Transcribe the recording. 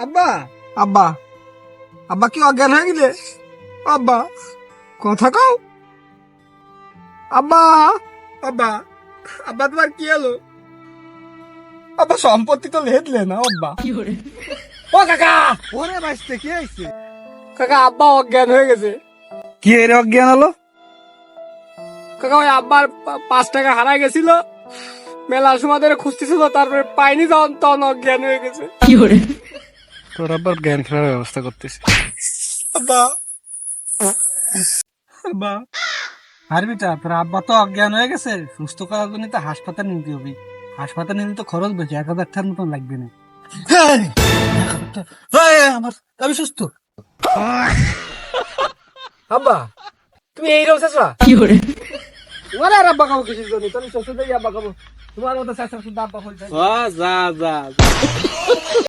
আব্বা আব্বা আব্বা কি অজ্ঞান হয়ে গেলে? আব্বা কথা কও। আব্বা আব্বা আব্বা তোমার কি হলো? আব্বা সম্পত্তি তো লেটলে না আব্বা। ও কাকা, ওরে বাইসতে কি হয়েছে? কাকা আব্বা অজ্ঞান হয়ে গেছে। কি এর অজ্ঞান হলো? কাকা ওই আব্বার 5 টাকা হারাই গেছিল, মেলার সময় ধরে খুঁজতেছিল, তারপরে পাইনি, যখন তখন অজ্ঞান হয়ে গেছে। তোর আব্বার জ্ঞান ফেরার ব্যবস্থা করতেছি। আব্বা আব্বা হারবিটা, তোর আব্বা তো অজ্ঞান হয়ে গেছে, সুস্থ করার জন্য তো হাসপাতালে নিতে হবে। হাসপাতালে নিলে তো খরচ বেশি, 1,000 টাকার মতন লাগবে না। আমার আমি সুস্থ। আব্বা তুমি এই রোজ আছো? তোমার আর আব্বা খাবো কিসের জন্য? তুমি শ্বশুর আব্বা খাবো, তোমার মতো শেষ আব্বা হয়ে যায়। যা যা